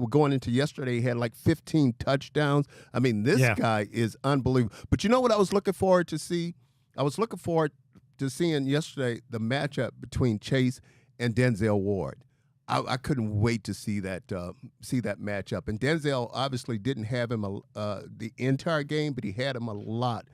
going into yesterday, he had like 15 touchdowns. I mean, this guy is unbelievable. But you know what I was looking forward to see? I was looking forward to seeing yesterday the matchup between Chase and Denzel Ward. I couldn't wait to see that matchup. And Denzel obviously didn't have him the entire game, but he had him a lot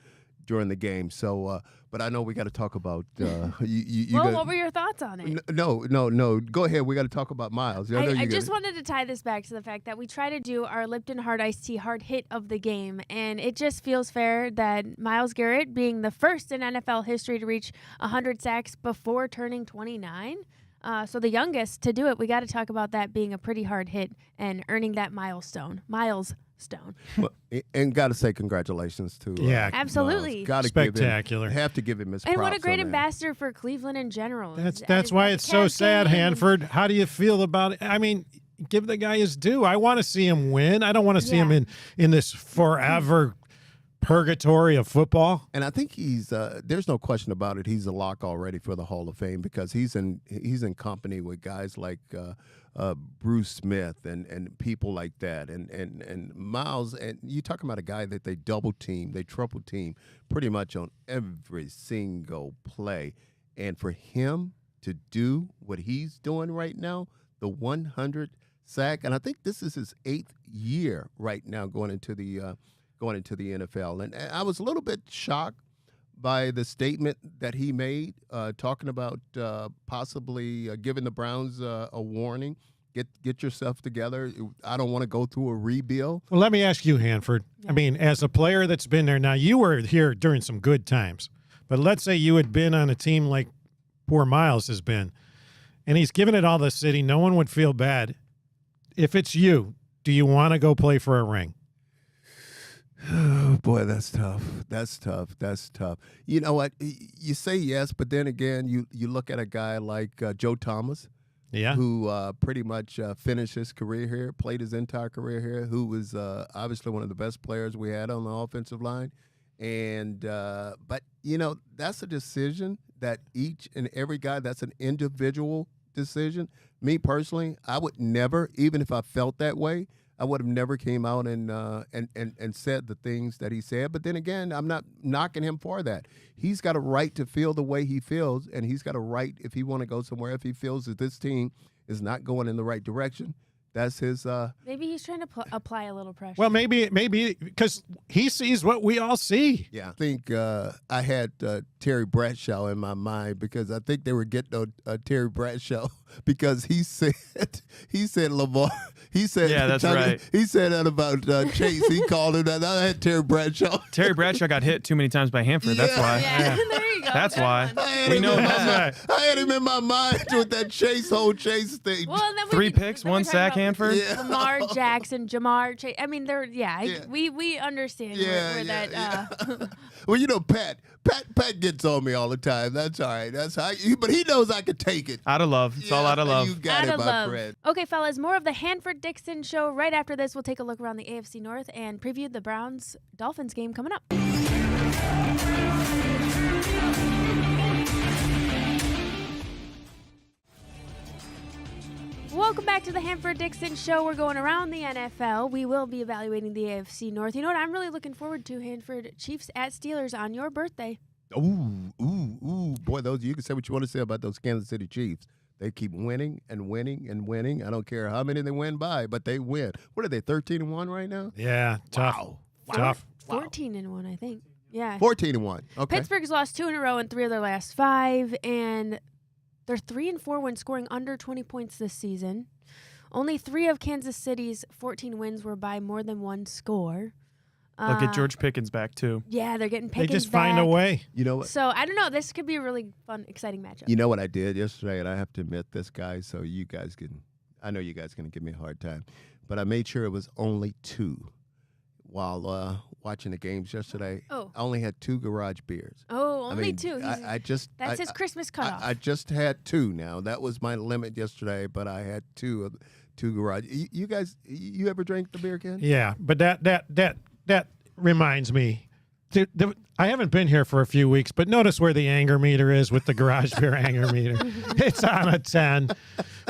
during the game. So, but I know we got to talk about what were your thoughts on it? No. Go ahead. We got to talk about Myles. I just wanted to tie this back to the fact that we try to do our Lipton Hard Iced Tea hard hit of the game, and it just feels fair that Myles Garrett, being the first in NFL history to reach 100 sacks before turning 29, so the youngest to do it, we got to talk about that being a pretty hard hit and earning that milestone. Miles stone. Well, and got to say congratulations to Yeah. Absolutely. Got to Spectacular. Have to give him his And props what a great on that. ambassador for Cleveland in general. That's why it's so sad, Hanford. How do you feel about it? I mean, give the guy his due. I want to see him win. I don't want to see him in this forever purgatory of football. And I think he's there's no question about it. He's a lock already for the Hall of Fame because he's in company with guys like Bruce Smith and people like that. And Miles, and you talking about a guy that they double team, they triple team pretty much on every single play. And for him to do what he's doing right now, the 100 sack, and I think this is his 8th year right now going into the NFL. And I was a little bit shocked by the statement that he made, talking about possibly giving the Browns a warning. Get yourself together. I don't want to go through a rebuild. Well, let me ask you, Hanford. I mean, as a player that's been there, now you were here during some good times, but let's say you had been on a team like poor Miles has been, and he's given it all the city. No one would feel bad. If it's you, do you want to go play for a ring? Oh, boy, that's tough. That's tough. You know what? You say yes, but then again, you look at a guy like Joe Thomas, who pretty much finished his career here, played his entire career here, who was obviously one of the best players we had on the offensive line. And but, that's a decision that each and every guy, that's an individual decision. Me personally, I would never, even if I felt that way, I would have never came out and said the things that he said. But then again, I'm not knocking him for that. He's got a right to feel the way he feels, and he's got a right, if he want to go somewhere, if he feels that this team is not going in the right direction, that's his. Maybe he's trying to apply a little pressure. Well, maybe because he sees what we all see. Yeah, I think I had Terry Bradshaw in my mind because I think they were getting Terry Bradshaw because he said Lamar. He said, yeah, that's right. He said that about Chase. He called him that. I had Terry Bradshaw. Terry Bradshaw got hit too many times by Hanford. That's why. Yeah, there you go. That's Good why. one. We know that. I had him in my mind with that whole Chase thing. Well, then 3 picks, 1 sack, Hanford. Yeah. Lamar Jackson, Jamar Chase. I mean, we understand where that. Well, Pat gets on me all the time. That's all right. That's how. But he knows I could take it. Out of love. It's all out of love. You got it, my friend. Okay, fellas, more of the Hanford Dixon show. Right after this, we'll take a look around the AFC North and preview the Browns-Dolphins game coming up. Welcome back to the Hanford Dixon show. We're going around the NFL. We will be evaluating the AFC North. You know what I'm really looking forward to, Hanford? Chiefs at Steelers on your birthday. Ooh, boy, you can say what you want to say about those Kansas City Chiefs. They keep winning and winning and winning. I don't care how many they win by, but they win. What are they, 13-1 right now? Yeah, tough. Wow. Tough. 14-1, I think. Yeah. 14-1. Okay. Pittsburgh's lost 2 in a row in 3 of their last 5, and they're 3-4 when scoring under 20 points this season. Only 3 of Kansas City's 14 wins were by more than 1 score. They'll get George Pickens back, too. Yeah, they're getting Pickens They just back. find a way. You know what? So, I don't know. This could be a really fun, exciting matchup. You know what I did yesterday, and I have to admit this, guys, so you guys can – I know you guys are going to give me a hard time, but I made sure it was only 2 while watching the games yesterday. Oh. I only had 2 garage beers. Oh, only 2. That's his Christmas cutoff. I just had 2 now. That was my limit yesterday, but I had 2 garage. You guys, you ever drank the beer, Ken? Yeah, but that reminds me. I haven't been here for a few weeks, but notice where the anger meter is with the garage beer anger meter. It's on a 10.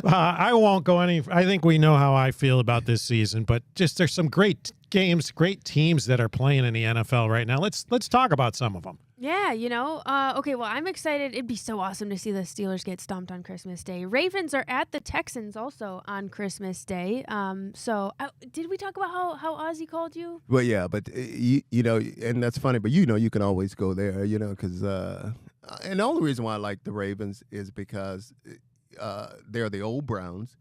I won't go any. I think we know how I feel about this season, but just there's some great games, great teams that are playing in the NFL right now. Let's talk about some of them. Yeah, okay, well, I'm excited. It'd be so awesome to see the Steelers get stomped on Christmas Day. Ravens are at the Texans also on Christmas Day. Did we talk about how Ozzy called you? Well, yeah, but, and that's funny, but you can always go there, because and the only reason why I like the Ravens is because they're the old Browns.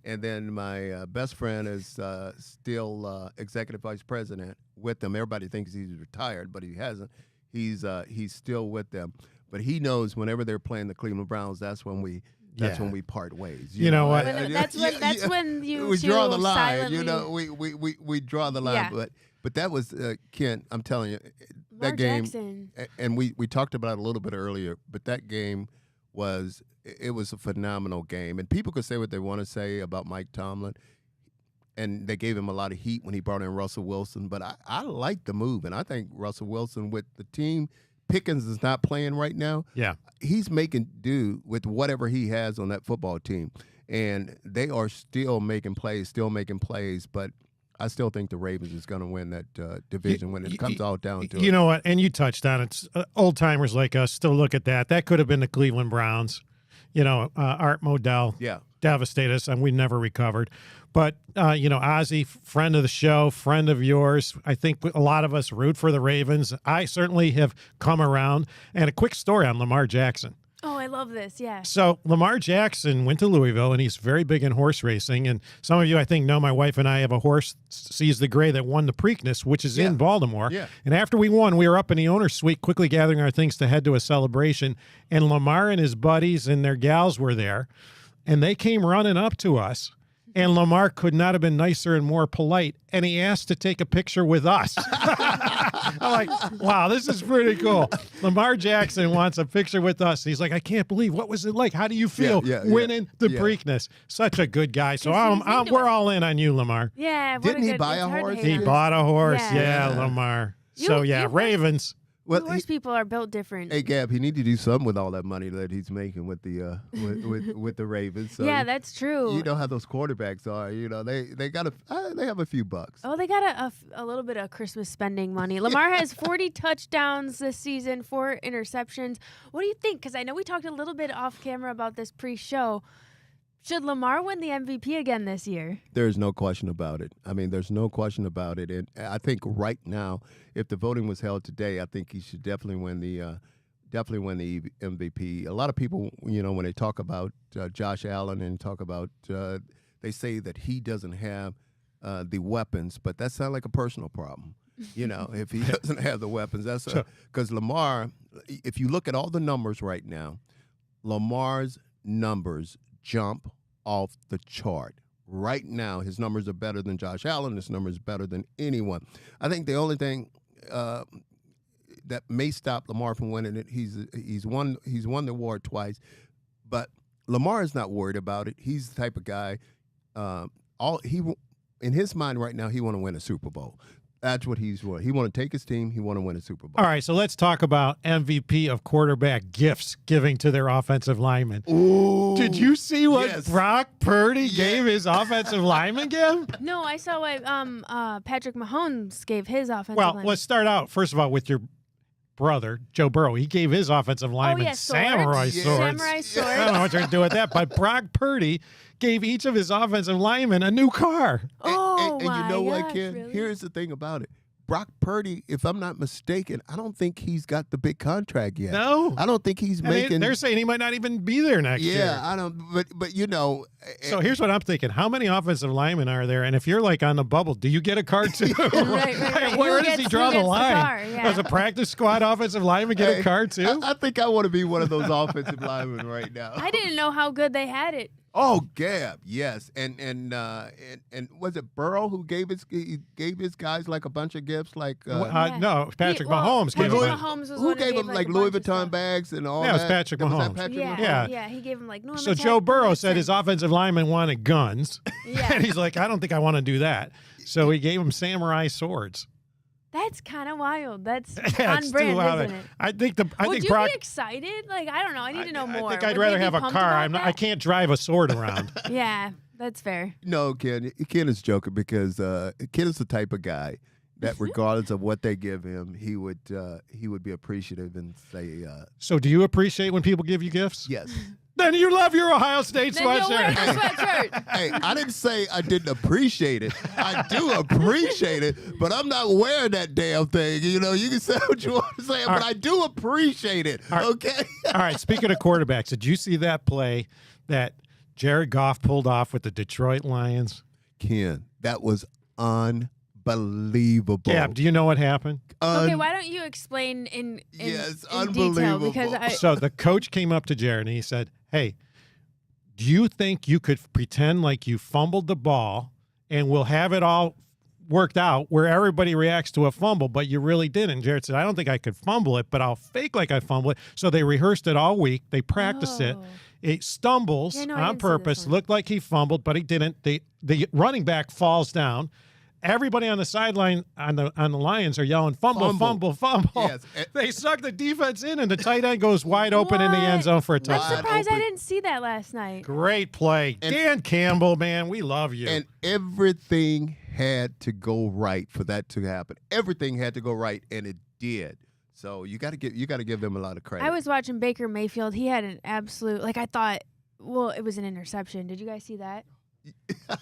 And then my best friend is still executive vice president with them. Everybody thinks he's retired, but he hasn't. He's still with them, but he knows whenever they're playing the Cleveland Browns, that's when we that's Yeah. when we part ways. You know what? That's when you we two draw the line. silently. You know, we draw the line. Yeah. But that was Ken. I'm telling you, Lamar that game. Jackson. And we talked about it a little bit earlier. But that game was a phenomenal game. And people could say what they want to say about Mike Tomlin. And they gave him a lot of heat when he brought in Russell Wilson. But I like the move. And I think Russell Wilson, with the team Pickens is not playing right now, Yeah. he's making do with whatever he has on that football team. And they are still making plays. But I still think the Ravens is going to win that division when it comes all down to it. You know what? And you touched on it. Old timers like us still look at that. That could have been the Cleveland Browns. You know, Art Modell devastated us, and we never recovered. But, you know, Ozzy, friend of the show, friend of yours. I think a lot of us root for the Ravens. I certainly have come around. And a quick story on Lamar Jackson. Oh, I love this. Yeah. So Lamar Jackson went to Louisville, and he's very big in horse racing. And some of you, I think, know my wife and I have a horse, Seize the Gray, that won the Preakness, which is in Baltimore. Yeah. And after we won, we were up in the owner's suite, quickly gathering our things to head to a celebration. And Lamar and his buddies and their gals were there, and they came running up to us. And Lamar could not have been nicer and more polite, and he asked to take a picture with us. I'm like, wow, this is pretty cool. Lamar Jackson wants a picture with us. He's like, I can't believe, what was it like? How do you feel winning the Preakness? Such a good guy. So we're all in on you, Lamar. Yeah. Didn't he buy a horse? He bought a horse. Yeah. Yeah, Lamar. You Ravens. Well, horse people are built different. Hey, Gab, he need to do something with all that money that he's making with the with the Ravens. So yeah, that's true. You know how those quarterbacks are. You know they got they have a few bucks. Oh, they got a little bit of Christmas spending money. Lamar has 40 touchdowns this season, 4 interceptions. What do you think? Because I know we talked a little bit off camera about this pre-show. Should Lamar win the MVP again this year? There's no question about it. I mean, there's no question about it. And I think right now, if the voting was held today, I think he should definitely win the MVP. A lot of people, you know, when they talk about Josh Allen and talk about, they say that he doesn't have the weapons, but that sounds like a personal problem. You know, if he doesn't have the weapons, that's because Lamar. If you look at all the numbers right now, Lamar's numbers jump off the chart. Right now, his numbers are better than Josh Allen. His numbers are better than anyone. I think the only thing that may stop Lamar from winning it, he's won the award twice, but Lamar is not worried about it. He's the type of guy. In his mind right now, he want to win a Super Bowl. That's what he's want. He want to take his team. He want to win a Super Bowl. All right, so let's talk about MVP of quarterback gifts giving to their offensive linemen. Ooh, did you see what Brock Purdy gave his offensive lineman gift? No, I saw what Patrick Mahomes gave his offensive Well, lineman. let's start out, first of all, with your brother, Joe Burrow. He gave his offensive lineman samurai swords. Samurai swords. I don't know what you're going to do with that, but Brock Purdy gave each of his offensive linemen a new car. Oh, and you know my what, gosh, Ken? really? Here's the thing about it. Brock Purdy, if I'm not mistaken, I don't think he's got the big contract yet. No. I don't think he's making. They're saying he might not even be there next year. Yeah, I don't. But you know. So here's what I'm thinking: how many offensive linemen are there? And if you're like on the bubble, do you get a car too? right. Where does he draw the line? Car, yeah. Does a practice squad offensive lineman get a car too? I think I want to be one of those offensive linemen right now. I didn't know how good they had it. Oh, Gab, yes, and was it Burrow who gave his guys like a bunch of gifts, like no, Patrick Mahomes gave Patrick him. Mahomes was who one gave him like Louis Vuitton bags and all that. Yeah, it was Patrick Was Mahomes. that Patrick Yeah, Mahomes? he gave him like Norman. So Joe Burrow said his offensive lineman wanted guns, Yeah. and he's like, I don't think I want to do that. So he gave him samurai swords. That's kind of wild. That's Yeah, on it's brand, too wild. isn't it? I think Would you Brock. be excited? Like, I don't know. I need to know more. I think I'd Would rather they be have a pumped car. about I can't drive a sword around. that? Yeah, that's fair. No, Ken is joking because Ken is the type of guy that regardless of what they give him, he would be appreciative and say So do you appreciate when people give you gifts? yes. Then you love your Ohio State Then you'll wear sweatshirt. the sweatshirt. Hey, I didn't say I didn't appreciate it. I do appreciate it, but I'm not wearing that damn thing. You know, you can say what you want to say, but I do appreciate it. Okay. All right. Speaking of quarterbacks, did you see that play that Jared Goff pulled off with the Detroit Lions? Ken, that was unbelievable. Yeah. Do you know what happened? Okay, why don't you explain in Yes, detail? unbelievable. Because So the coach came up to Jared and he said, "Hey, Do you think you could pretend like you fumbled the ball and we'll have it all worked out where everybody reacts to a fumble, but you really didn't? Jared said, I don't think I could fumble it, but I'll fake like I fumbled it. So they rehearsed it all week. They practiced it. It stumbles I on didn't see purpose. this one. Looked like he fumbled, but he didn't. The running back falls down. Everybody on the sideline on the Lions are yelling, fumble, fumble, fumble. Yes. They suck the defense in, and the tight end goes wide open in the end zone for a I'm touchdown. surprised open. I didn't see that last night. Great play. Dan Campbell, man, we love you. And everything had to go right for that to happen. Everything had to go right, and it did. So you got to give them a lot of credit. I was watching Baker Mayfield. He had an absolute, like, I thought, well, it was an interception. Did you guys see that?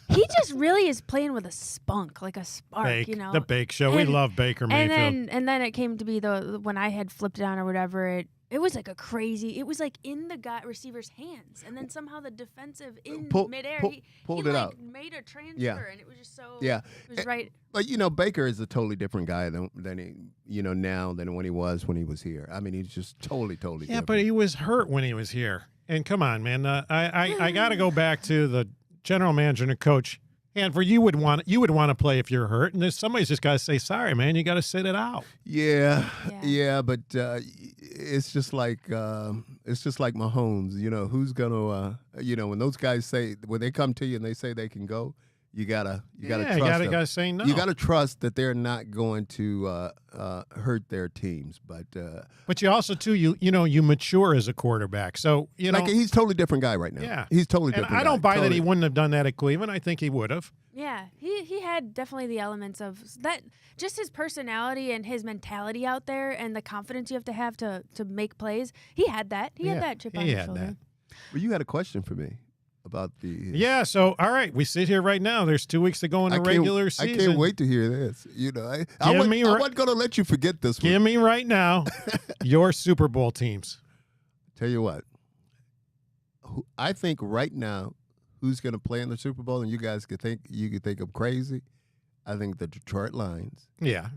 He just really is playing with a spunk, like a spark, Bake, you know. the Bake Show. We And- love Baker Mayfield. And then it came to be when I had flipped it on or whatever, it was like it was like in the receiver's hands, and then somehow the defensive in midair he pulled he it like out. made a transfer, Yeah. and it was just so Yeah. it was right. But Baker is a totally different guy than he now than when he was here. I mean, he's just totally Yeah, different. but he was hurt when he was here. And come on, man, I got to go back to the general manager and the coach. Hanford, you would want to play if you're hurt, and somebody's just got to say, sorry, man, you got to sit it out. Yeah, Yeah. but it's just like Mahomes. Who's gonna when those guys when they come to you and they say they can go, you gotta trust them. You gotta say no. You gotta trust that they're not going to hurt their teams. But you also too you mature as a quarterback. So like he's a totally different guy right now. Yeah. He's totally and different. I don't guy. buy that he Totally. wouldn't have done that at Cleveland. I think he would have. Yeah, he had definitely the elements of that, just his personality and his mentality out there, and the confidence you have to make plays. He had that. He had that chip on his shoulder. That. Well, you had a question for me about the. Yeah. So all right, we sit here right now. There's 2 weeks to go in the regular season. I can't wait to hear this. I wasn't going to let you forget this one. Give me right now your Super Bowl teams. Tell you what, I think right now, who's going to play in the Super Bowl, and you guys could think I'm crazy. I think the Detroit Lions Yeah.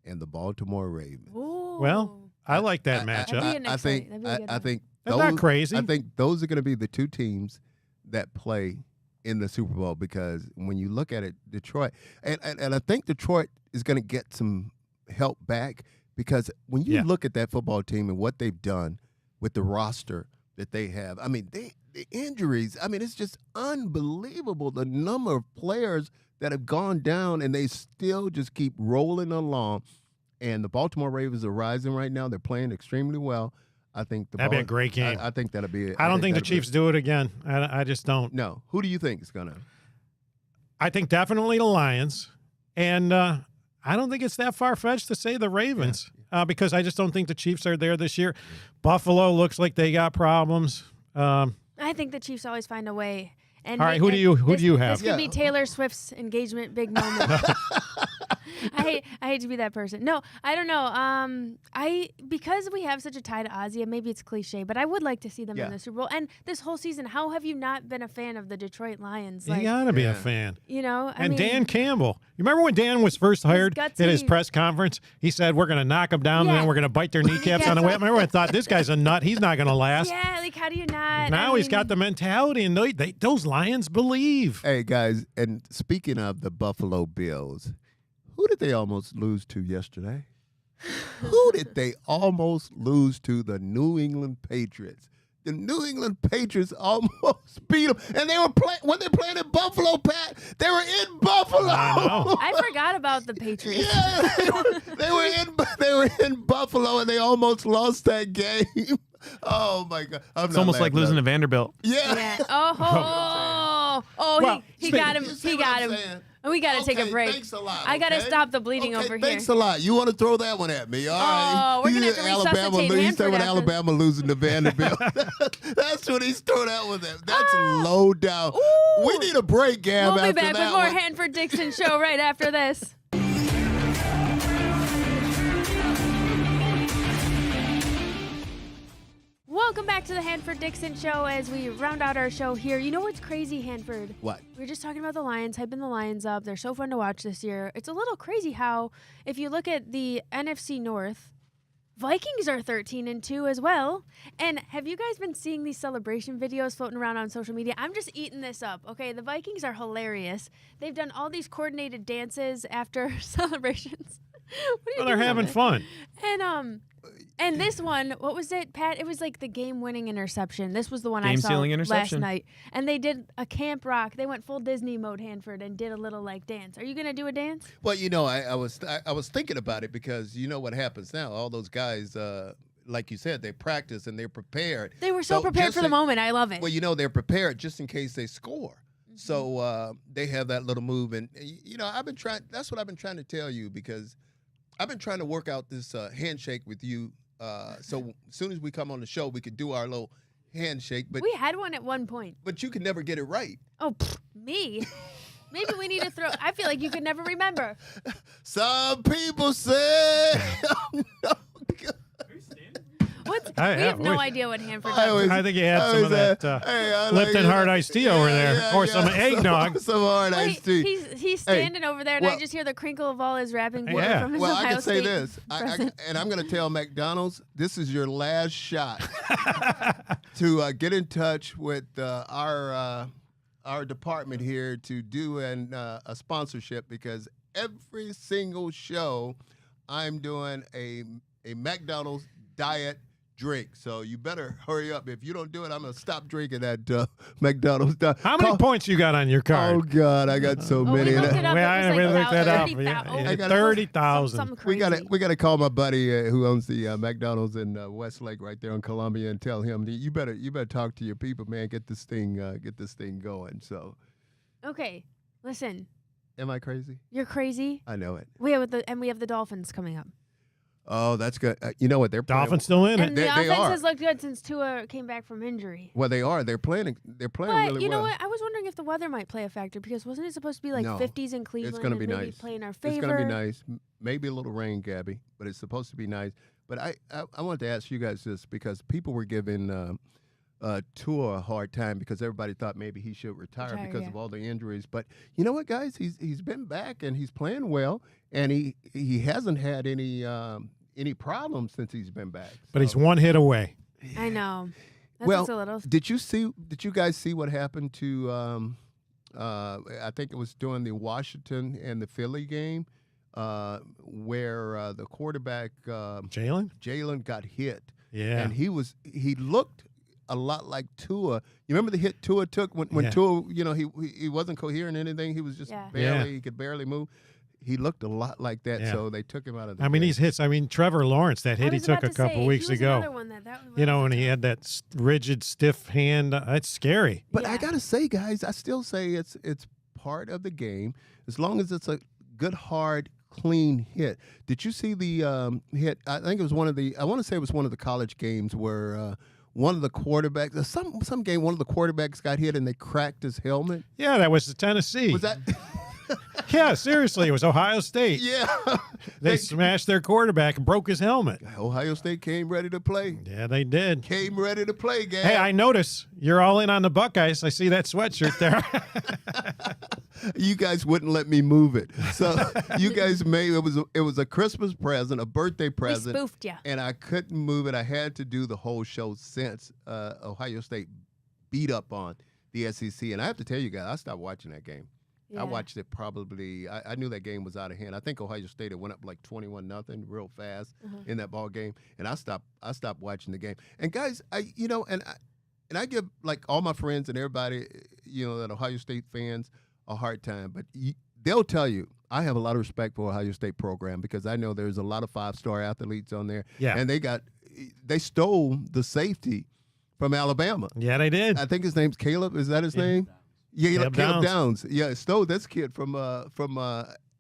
and the Baltimore Ravens. Ooh. Well, I like that matchup. That'd be an I think exciting- that'd be a good I one. think That's those, not crazy. I think those are going to be the two teams that play in the Super Bowl, because when you look at it, Detroit and I think Detroit is going to get some help back, because when you look at that football team and what they've done with the roster that they have, I mean, the injuries, I mean, it's just unbelievable the number of players that have gone down, and they still just keep rolling along. And the Baltimore Ravens are rising right now. They're playing extremely well. I think That'd be a great game. I think that'll be. I don't think the that'll be- Chiefs do it again. I just don't. No. Who do you think is gonna? I think definitely the Lions, and I don't think it's that far-fetched to say the Ravens, because I just don't think the Chiefs are there this year. Buffalo looks like they got problems. I think the Chiefs always find a way. And All right, who do you have? This could be Taylor Swift's engagement big moment. I hate to be that person. No, I don't know. Because we have such a tie to Ozzy, and maybe it's cliche, but I would like to see them in the Super Bowl. And this whole season, how have you not been a fan of the Detroit Lions? You gotta be a fan. I And mean, Dan Campbell. You remember when Dan was first hired at his gutsy. press conference? He said, we're going to knock them down, and then Yeah. we're going to bite their kneecaps on the way. Remember, I thought, this guy's a nut. He's not going to last. Yeah, like how do you not? Now he's got the mentality, and those Lions believe. Hey guys, and speaking of the Buffalo Bills, who did they almost lose to yesterday? Who did they almost lose to? The New England Patriots. The New England Patriots almost beat them, and they were when they played in Buffalo. Pat, they were in Buffalo. I know. I forgot about the Patriots. Yeah, they were in Buffalo, and they almost lost that game. Oh my God! It's almost like losing to Vanderbilt. Yeah. Yeah. Oh, Well, he got him. He got him. We got to take a break. Thanks a lot. I got to okay? stop the bleeding Okay, over thanks here. a lot. You want to throw that one at me? All right. we're gonna have to Alabama resuscitate lose. He Hanford said when after Alabama losing to Vanderbilt. That's what he's throwing out with him. That's low down. Ooh. We need a break, Gab. We'll be after back that with more one. Hanford Dixon show right after this. Welcome back to the Hanford Dixon show as we round out our show here. You know what's crazy, Hanford? What? We were just talking about the Lions, hyping the Lions up. They're so fun to watch this year. It's a little crazy how, if you look at the NFC North, Vikings are 13-2 as well. And have you guys been seeing these celebration videos floating around on social media? I'm just eating this up. Okay, the Vikings are hilarious. They've done all these coordinated dances after celebrations. Well, they're having fun. And this one, what was it, Pat? It was like the game-winning interception. This was the one I saw Game-sealing last interception. night. And they did a Camp Rock. They went full Disney mode, Hanford, and did a little like dance. Are you gonna do a dance? Well, I was thinking about it because you know what happens now. All those guys, like you said, they practice and they're prepared. They were so prepared for the moment. I love it. Well, they're prepared just in case they score. So they have that little move, and I've been trying. That's what I've been trying to tell you because I've been trying to work out this handshake with you. So as soon as we come on the show, we could do our little handshake. But we had one at one point. But you can never get it right. Oh, me? Maybe we need to throw. I feel like you could never remember. Some people say. We have no idea what Hanford does. I think you had some of that Lipton hard iced tea over there, or some eggnog. Some hard iced tea. He's standing over there, and I just hear the crinkle of all his wrapping paper from his Well, Ohio I can say State this, and I'm going to tell McDonald's, this is your last shot to get in touch with our department here to do a sponsorship because every single show I'm doing a McDonald's diet drink. So you better hurry up. If you don't do it, I'm going to stop drinking that McDonald's diet. How many points you got on your card? Oh, God, I got so many. We looked it up. I It was looked that up. 30,000. 30,000. Something We crazy. got to call my buddy who owns the McDonald's in Westlake right there in Columbia and tell him you better talk to your people, man. Get this thing going. So, Okay, listen. am I crazy? You're crazy. I know it. We have the Dolphins coming up. Oh, that's good. You know what? They're Dolphins still in it. And the They offense are. has looked good since Tua came back from injury. Well, they are. They're playing. They're playing But really you know well. what? I was wondering if the weather might play a factor because wasn't it supposed to be like No. 50s in Cleveland? It's going to be and maybe nice. play in our favor. It's going to be nice. Maybe a little rain, Gabby, but it's supposed to be nice. But I wanted to ask you guys this because people were giving Tua a hard time because everybody thought maybe he should retire because of all the injuries. But you know what, guys? He's been back and he's playing well, and he hasn't had any problems since he's been back. But he's one hit away. I know. That's Well, just a little. Did you guys see what happened to? I think it was during the Washington and the Philly game, where the quarterback Jalen got hit. Yeah, and he looked a lot like Tua. You remember the hit Tua took when Tua, he wasn't coherent or anything. He was just he could barely move. He looked a lot like that, so they took him out of the game. these hits. Trevor Lawrence, that hit he took a couple weeks ago. And he had that rigid, stiff hand. That's scary. But I gotta say, guys, I still say it's part of the game as long as it's a good, hard, clean hit. Did you see the hit? I think it was one of the college games where one of the quarterbacks, some game, one of the quarterbacks got hit and they cracked his helmet. Yeah, that was the Tennessee. Was that? Yeah, seriously, it was Ohio State. Yeah. They smashed their quarterback and broke his helmet. Ohio State came ready to play. Yeah, they did. Came ready to play, guys. Hey, I notice you're all in on the Buckeyes. I see that sweatshirt there. You guys wouldn't let me move it. So you guys it was a Christmas present, a birthday present. We spoofed you. And I couldn't move it. I had to do the whole show since Ohio State beat up on the SEC. And I have to tell you guys, I stopped watching that game. Yeah. I watched it probably. I knew that game was out of hand. I think Ohio State had went up like 21-0 real fast in that ball game, and I stopped watching the game. And guys, I give like all my friends and everybody that Ohio State fans a hard time, but they'll tell you I have a lot of respect for Ohio State program because I know there's a lot of 5-star athletes on there. Yeah, and they stole the safety from Alabama. Yeah, they did. I think his name's Caleb. Is that his name? Yeah, Caleb Downs. Yeah, stole this kid from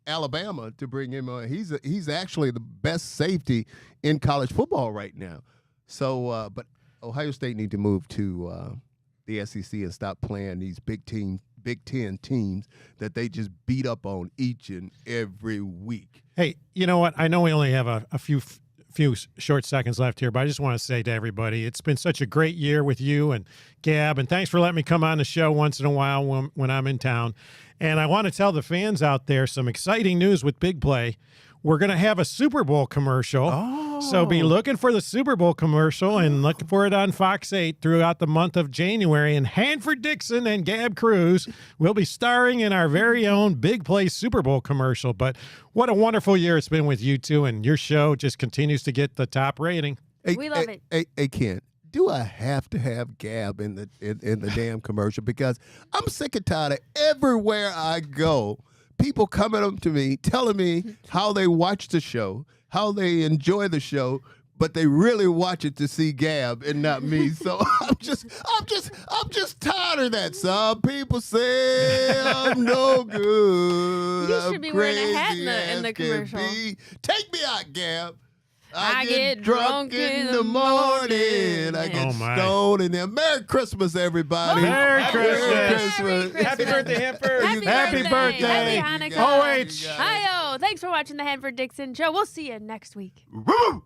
Alabama to bring him on. He's actually the best safety in college football right now. So, but Ohio State need to move to the SEC and stop playing these Big Ten teams that they just beat up on each and every week. Hey, you know what? I know we only have a few short seconds left here, but I just want to say to everybody, it's been such a great year with you and Gab, and thanks for letting me come on the show once in a while when I'm in town. And I want to tell the fans out there some exciting news with Big Play. We're going to have a Super Bowl commercial. Oh. So be looking for the Super Bowl commercial and looking for it on Fox 8 throughout the month of January. And Hanford Dixon and Gab Cruz will be starring in our very own Big Play Super Bowl commercial. But what a wonderful year it's been with you two, and your show just continues to get the top rating. We love it. Hey, Ken, do I have to have Gab in the damn commercial? Because I'm sick and tired of everywhere I go, people coming up to me telling me how they watch the show, how they enjoy the show, but they really watch it to see Gab and not me. So I'm just tired of that. Some people say I'm no good. You should be wearing a hat in the commercial. Take me out, Gab. I get drunk in the morning. I get stoned in there. Merry Christmas, everybody. Merry Christmas. Happy birthday, Hanford. Happy birthday. Happy Hanukkah. OH. Hi-yo. Thanks for watching the Hanford Dixon Show. We'll see you next week. Woo!